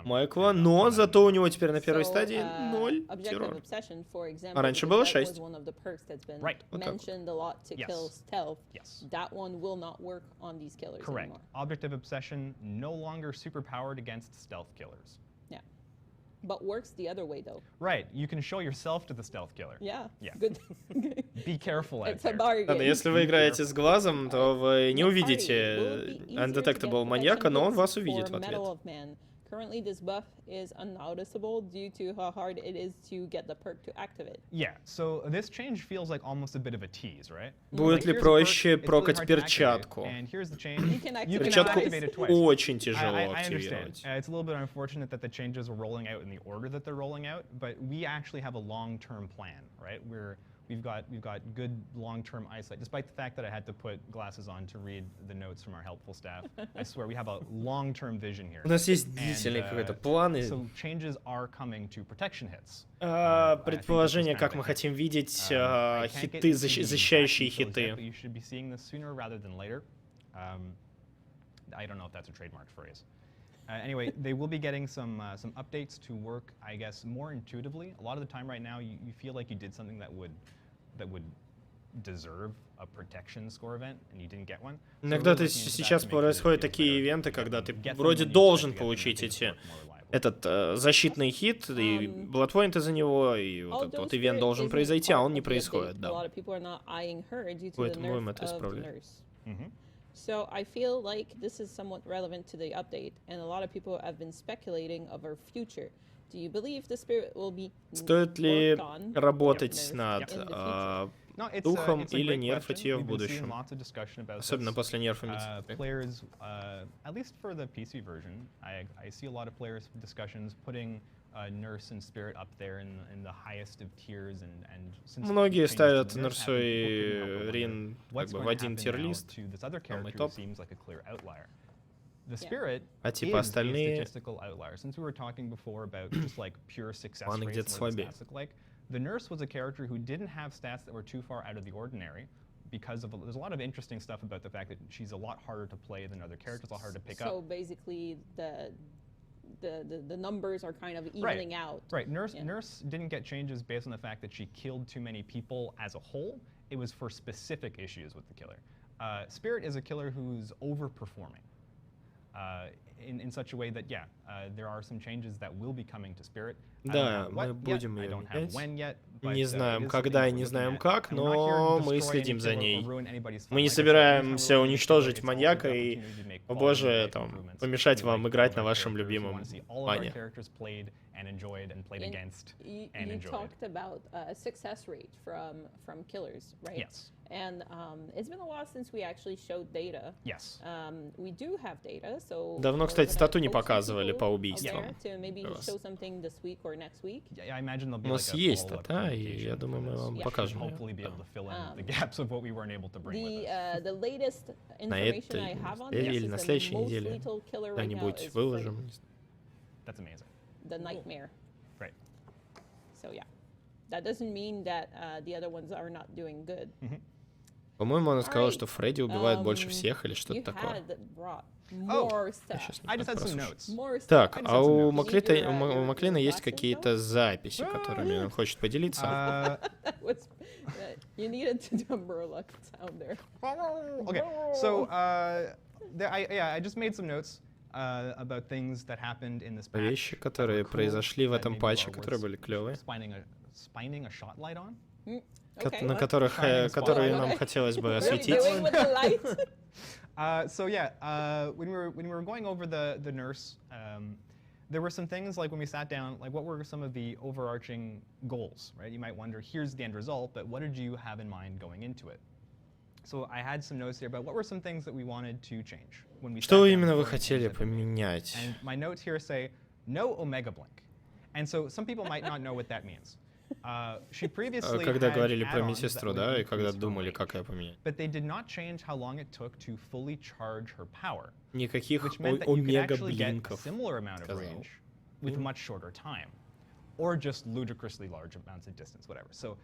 Майкла, но зато у него теперь на первой стадии 0 террор. А раньше было 6. Right. Yes. That one will not work on these killers Correct. anymore. Objective Obsession no longer superpowered against stealth killers. Yeah. But works the other way though. Right. You can show yourself to the stealth killer. Yeah. Yeah. Good. Be careful out It's a there. bargain. Если вы играете с глазом, то вы не увидите Undetectable маньяка, но он вас увидит в ответ. Currently, this buff is unnoticeable due to how hard it is to get the perk to activate. Yeah, so this change feels like almost a bit of a tease, right? Будет ли проще прокать перчатку? Перчатку очень тяжело активировать. It's a little bit unfortunate that the changes are rolling out in the order that they're rolling out, but we actually have a long-term plan, right? We've got good long-term eyesight, despite the fact that I had to put glasses on to read the notes from our helpful staff. I swear we have a long-term vision here. У нас есть длительный какой-то план. So changes are coming to protection hits. Предположение, как мы хотим видеть хиты, защищающие хиты. You should be seeing this sooner rather than later. I don't know if that's a trademark phrase. Anyway, they will be getting some updates to work, I guess, more intuitively. A lot of the time right now, you feel like you did something that would deserve a protection score event, and you didn't get one. Иногда сейчас происходят такие ивенты, когда ты вроде должен получить этот защитный хит, и bloodpoint за него, и вот этот вот ивент должен произойти, а он не происходит, да. Поэтому будем это исправлять. So I feel like this is somewhat relevant to the update, and a lot of people have been speculating of our future. Do you believe the spirit will be Стоит ли работать над духом или нерфать ее в будущем? Особенно после нерфа Players, at least for the PC version, I see a lot of players discussions putting Nurse and Spirit up there in the highest of tiers, and since Многие changes to ставят the Nurse Нурсу happened, и people couldn't help but wonder Рин как what's бы в going to один happen now тир-лист, to this other самый character who топ. seems like a clear outlier. The Yeah. Spirit А is типа a остальные statistical outlier. Since we were talking before about just like pure success Ладно, rates где-то and what the слабее. stats look like, the Nurse was a character who didn't have stats that were too far out of the ordinary because of there's a lot of interesting stuff about the fact that she's a lot harder to play than other characters, a lot harder to pick So up. basically, the numbers are kind of evening out. Right. Nurse Yeah. Nurse didn't get changes based on the fact that she killed too many people as a whole. It was for specific issues with the killer. Spirit is a killer who's overperforming. In such a way that, there are some changes that will be coming to Spirit. Да, мы будем I ее don't have when менять. yet, but, Не it знаем is когда и something не we're знаем looking at. как, And we're not here to но мы destroy следим any за killer or ней. ruin anybody's fun. Мы не Like I said, собираемся anytime we're looking at the killer, уничтожить it's also маньяка the и, opportunity to make о quality боже, of life там, improvements. помешать We вам like играть all на of our вашем characters. We любимом want to see all of our Ване. characters played and enjoyed and played against and You enjoyed. talked about success rate from killers, right? Yes. And it's been a while since we actually showed data. Yes. We do have data, so Давно, we're кстати, gonna стату не post some показывали people по out убийствам. there to maybe Для вас. show something this week or next week. Yeah, I imagine there'll be У like нас a есть follow-up стата, и presentation я думаю, for мы this. вам We should покажем hopefully be able to fill in the gaps of what we weren't able to bring with us. The latest На information этой I have on неделе this или is на the следующей most неделе lethal killer right now когда-нибудь is выложим. Freddy, That's amazing. the nightmare. Great. So yeah, that doesn't mean that the other ones are not doing good. По-моему, она сказала, Alright. что Фредди убивает больше всех или You что-то такое. had brought Oh, more stuff. Сейчас I just had some прослушаю. notes. More stuff. Так, I just а had some у notes. Маклина есть glasses, какие-то записи, которыми он хочет поделиться. What's, you needed to do a Murloc sound there. Okay, so I just made some notes about things that happened in this patch. Вещи, которые that were cool, произошли в that этом maybe патче, are которые worth были клевые, spining a shot light on. Okay. на What которых, Shining которые spotlight. нам хотелось бы are you осветить. doing with the light? So when we were going over the nurse, there were some things like when we sat down, like what were some of the overarching goals, right? You might wonder, here's the end result, but what did you have in mind going into it? So I had some notes here about what were some things that we wanted to change when we sat Что down именно вы before хотели implementing it. поменять? And my notes here say no Omega Blink. And so some people might not know what that means. She previously Когда had говорили про add-ons that медсестру, would да, и increase когда her думали, range. как ее поменять. But they did not change how long it took to fully charge her power, Никаких which meant that you could actually get a омега-блинков. similar amount of сказал. range with much shorter time, or just ludicrously large amounts of distance, whatever. So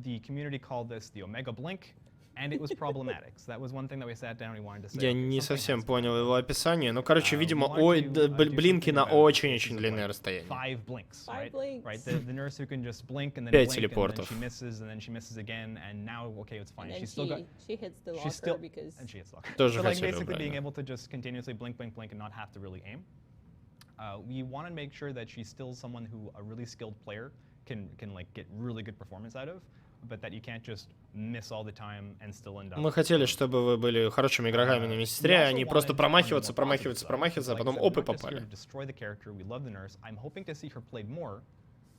the community called this the Omega Blink, and it was problematic. So that was one thing that we sat down and we wanted to say. Я okay, не something совсем has to понял happen. его описание, но, короче, видимо, We wanted to, do блинки something на about очень-очень cases of, длинное like, расстояние. 5 blinks, Five right? blinks. Right. The nurse who can just blink and then 5 blink and then телепортов. she misses and then she misses again and now okay it's fine. And then She's still got. she hits the She's locker still because and she hits locker. Тоже So like хотели basically убрать, being да. able to just continuously blink, blink, blink and not have to really aim. We want to make sure that she's still someone who a really skilled player can like get really good performance out of, but that you can't just miss all the time and still end up. Мы хотели, чтобы вы были хорошими игроками на медсестре, а не просто промахиваться, а потом оп и попали.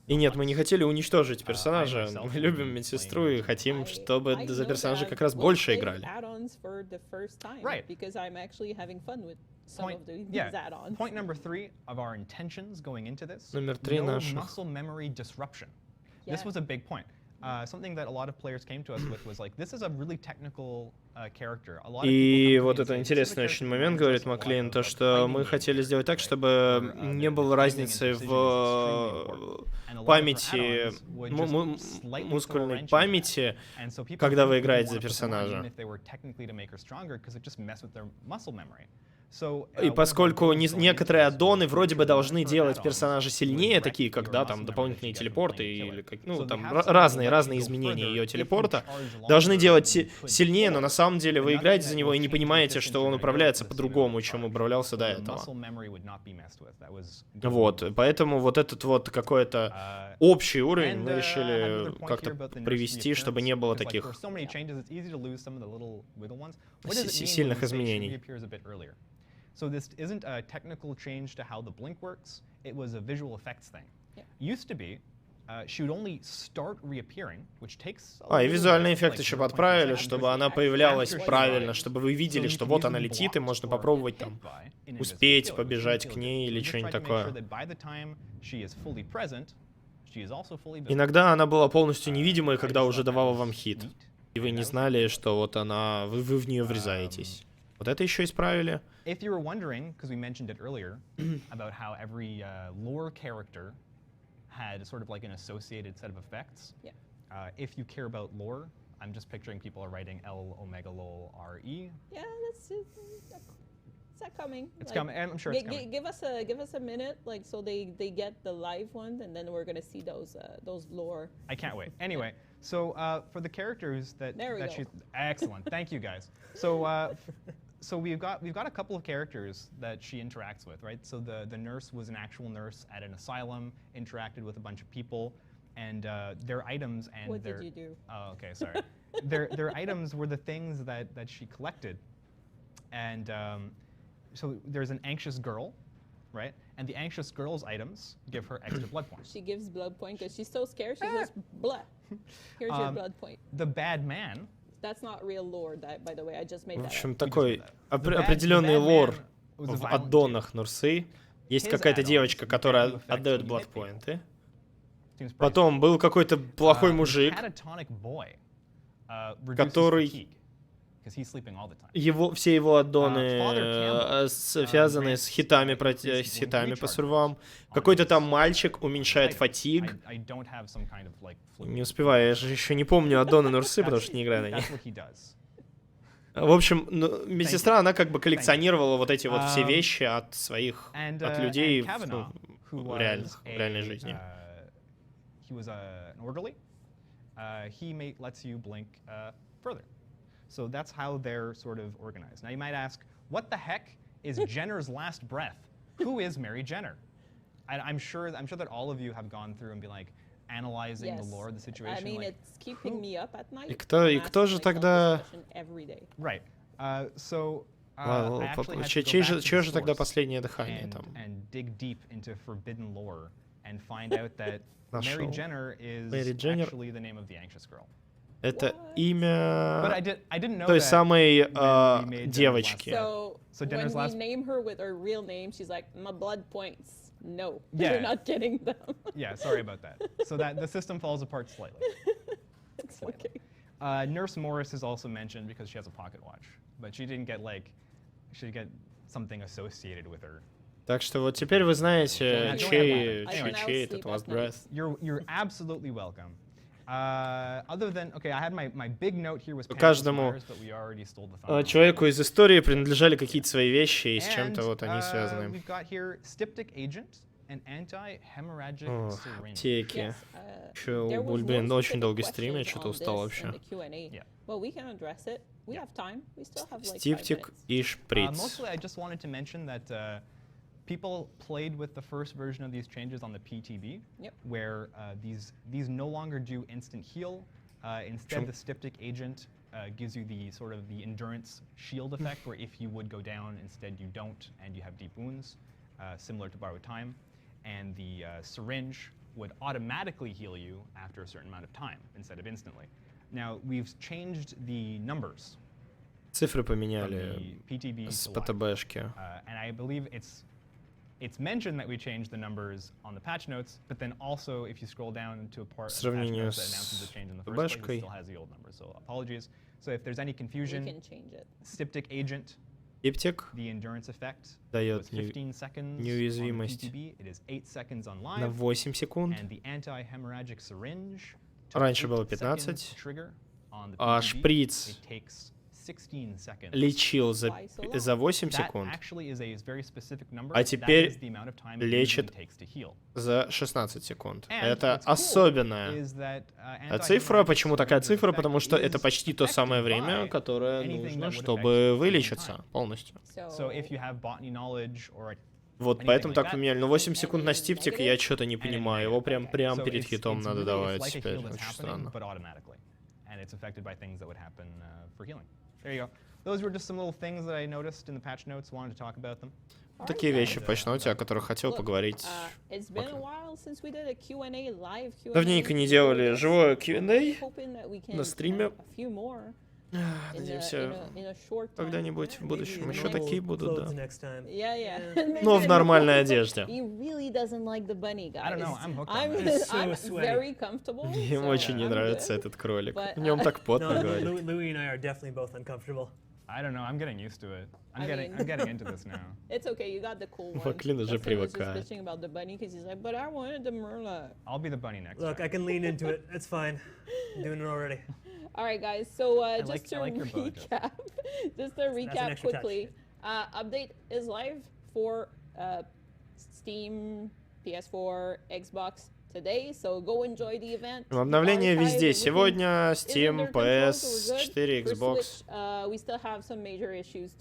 И нет, мы не хотели уничтожить персонажа. Мы любим медсестру и хотим, чтобы I за know персонажа that как I раз will больше play играли. add-ons for the first time, Right. because I'm actually having fun with some of these Yeah. add-ons. Point number 3 of our intentions going into this. Номер 3 no наших. muscle memory disruption. This Yeah. was a big point. Something that a lot of players came to us with was like, this is a really technical character. A lot of И people come to me вот and это say, "This is a интересный character очень who момент, reminds говорит us a lot Маклин, of, то, like, что fighting мы games, хотели right? сделать так, Where, чтобы the не было timing and разницы precision is extremely в important. And a lot of her памяти, add-ons would just slightly throw a мускульной wrench in that. памяти, And so people когда вы didn't играете wanna за put them on, персонажа. even if they were technically to make her stronger, because it just messed with their muscle memory. So, И one of our поскольку goals going некоторые into this аддоны was вроде бы to должны let her делать add-ons персонажа would сильнее, wreck такие как, your да, muscle там memory дополнительные that you get from телепорты playing или killer. ну So там we have something разные that lets you go изменения further ее if you телепорта charge должны longer делать than you could сильнее, но before. на самом деле вы But играете nothing за that него и will не change the понимаете, distance что you're он gonna go управляется to the по-другому, same чем charge. управлялся до So the этого. muscle memory would not be messed with. That was good. Вот, поэтому вот этот вот какой-то общий уровень мы I had решили another point как-то here about the nurse привести, чтобы не было reappearance, 'cause, like, таких there are so many changes, it's easy to lose some of the little wiggle ones. What does it mean сильных when we say she изменений. reappears a bit earlier? So this isn't a technical change to how the blink works. It was a visual effects thing. Yeah. Used to be, she would only start reappearing, which takes и визуальный эффект еще подправили, чтобы она появлялась правильно, чтобы вы видели, что вот она летит, и можно попробовать там успеть побежать к ней или что-нибудь такое. Иногда она была полностью невидимой, когда уже давала вам хит, и вы не знали, что вот она, вы в нее врезаетесь. Вот это еще исправили. If you were wondering, because we mentioned it earlier, about how every lore character had sort of like an associated set of effects. Yeah. If you care about lore, I'm just picturing people are writing L omega lol RE. Yeah, that's it. Is that coming? It's coming. I'm sure it's coming. Give us a minute, like so they get the live one, and then we're gonna see those lore. I can't wait. Anyway, so for the characters that she's excellent. Thank you guys. So we've got a couple of characters that she interacts with, right? So the nurse was an actual nurse at an asylum, interacted with a bunch of people, and their items and what did you do? Oh, okay, sorry. their items were the things that she collected, and so there's an anxious girl, right? And the anxious girl's items give her extra blood points. She gives blood point because she's so scared. She goes blood. Here's your blood point. The bad man. That's not real lore, by the way. I just made that up. В общем, такой определенный лор в аддонах Нурсы. Есть какая-то девочка, которая отдает бладпоинты. Потом был какой-то плохой мужик, который... все его аддоны связаны с хитами по сервам. Какой-то там мальчик уменьшает фатиг. Не успеваю, я же еще не помню аддоны Нурсы, потому что не играю на них. В общем, медсестра, она как бы коллекционировала вот эти вот все вещи от своих, от людей в реальной жизни. So that's how they're sort of organized. Now you might ask, what the heck is Jenner's last breath? Who is Mary Jenner? I'm sure that all of you have gone through and been like analyzing the lore of the situation. I mean, like, it's keeping me up at night. И кто же тогда? Right. So чье же тогда последнее дыхание там? And dig deep into forbidden lore and find out that Mary Jenner is actually the name of the anxious girl. Это имя той самой девочки. So when we name her with her real name, she's like, my blood points. No, you're not getting them. Yeah, sorry about that. So that the system falls apart slightly. It's okay. Nurse Morris is also mentioned because she has a pocket watch, but she didn't get she did get something associated with her. Так что вот теперь вы знаете, чей этот last breath. You're absolutely welcome. Other than, okay, I had my big note here was каждому человеку из истории принадлежали какие-то свои вещи, и с чем-то вот они связаны. Аптеки. Еще, блин, очень долгий стрим, я что-то устал вообще. Стиптик и шприц. People played with the first version of these changes on the PTB, where these no longer do instant heal. Instead, the styptic agent gives you the sort of the endurance shield effect, where if you would go down, instead you don't, and you have deep wounds, similar to Borrowed Time. And the syringe would automatically heal you after a certain amount of time, instead of instantly. Now, we've changed the numbers. Цифры поменяли с ПТБшки. And I believe it's mentioned that we changed the numbers on the patch notes, but then also if you scroll down to a part of the patch notes that announces the change in the first place, it still has the old numbers. So apologies. So if there's any confusion, we can change it. Styptic agent, the endurance effect, was 15 seconds неуязвимость on the PTB. It is 8 seconds on на live. 8 секунд. And the anti-hemorrhagic syringe Раньше было 15, а шприц лечил за 8 секунд, а теперь лечит за 16 секунд. Это особенная цифра. Почему такая цифра? Потому что это почти то самое время, которое нужно, чтобы вылечиться полностью. Вот поэтому так поменяли. Но 8 секунд на стиптик, я что-то не понимаю. Его прям перед хитом надо давать теперь. Очень странно. And it's affected by things that would happen for healing. There you go. those were just some little things that I noticed in the patch notes. Wanted to talk about them. Такие вещи в патчноте, о которых хотел поговорить. Давненько не делали живое Q&A на стриме. Надеемся, когда-нибудь в будущем еще такие будут, да. Но в нормальной одежде. Им очень не нравится этот кролик. В нем так потно, говорит. I don't know. I'm getting used to it. I'm getting into this now. It's okay. You got the cool one. Маклин уже привыкает. I'll be the bunny next Look, time. I can lean into it. It's fine. I'm doing it already. All right, guys. So just to recap quickly, update is live for Steam, PS4, Xbox today. So go enjoy the event. Обновление везде. Сегодня Steam, PS4, Xbox.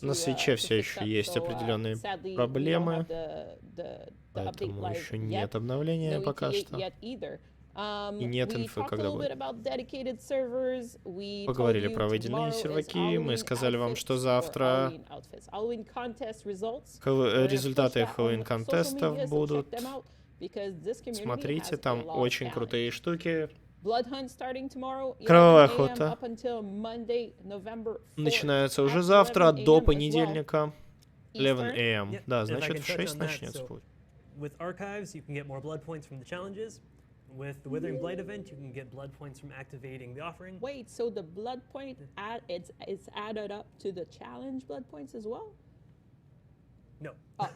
На Switch'е все еще есть определенные проблемы, поэтому еще нет обновления пока что. И нет инфы, когда будет. Поговорили про выделенные серваки, мы сказали вам, что завтра результаты Хэллоуин-контестов будут. Смотрите, там очень крутые штуки. Кровавая охота начинается уже завтра, до понедельника, 11 a.m. Да, значит в 6 начнется путь. With archives, you can get more blood points from the challenges. With the Withering Blight event, you can get blood points from activating the offering. Wait, so the blood point it's added up to the challenge blood points as well? No. Oh.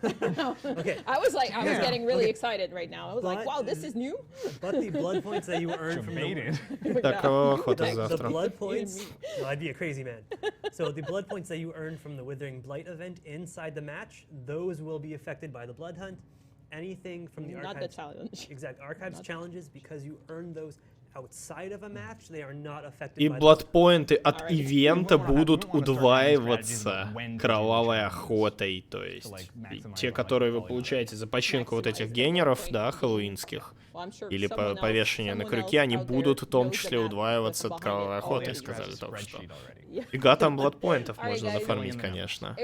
Okay. I was getting really excited right now. I was like, wow, this is new. But the blood points that you earn from Так, кровавая охота завтра. The blood points. Well, I'd be a crazy man. So the blood points that you earn from the Withering Blight event inside the match, those will be affected by the blood hunt. Anything from the archives. Not the challenge. Exactly. Archives challenges, because you earn those outside of a match, they are not affected И by бладпоинты от ивента будут удваиваться кровавой охотой, то есть те, которые вы получаете за починку вот этих генеров, да, хэллоуинских, или повешение на крюке, они будут в том числе удваиваться от кровавой охотой, сказали только что. Фига там бладпоинтов можно зафармить, конечно.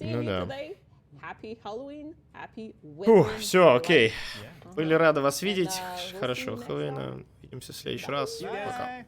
Ну да. Все, окей. Были рады вас видеть. Хорошо, Хэллоуина. Увидимся в следующий раз. Пока.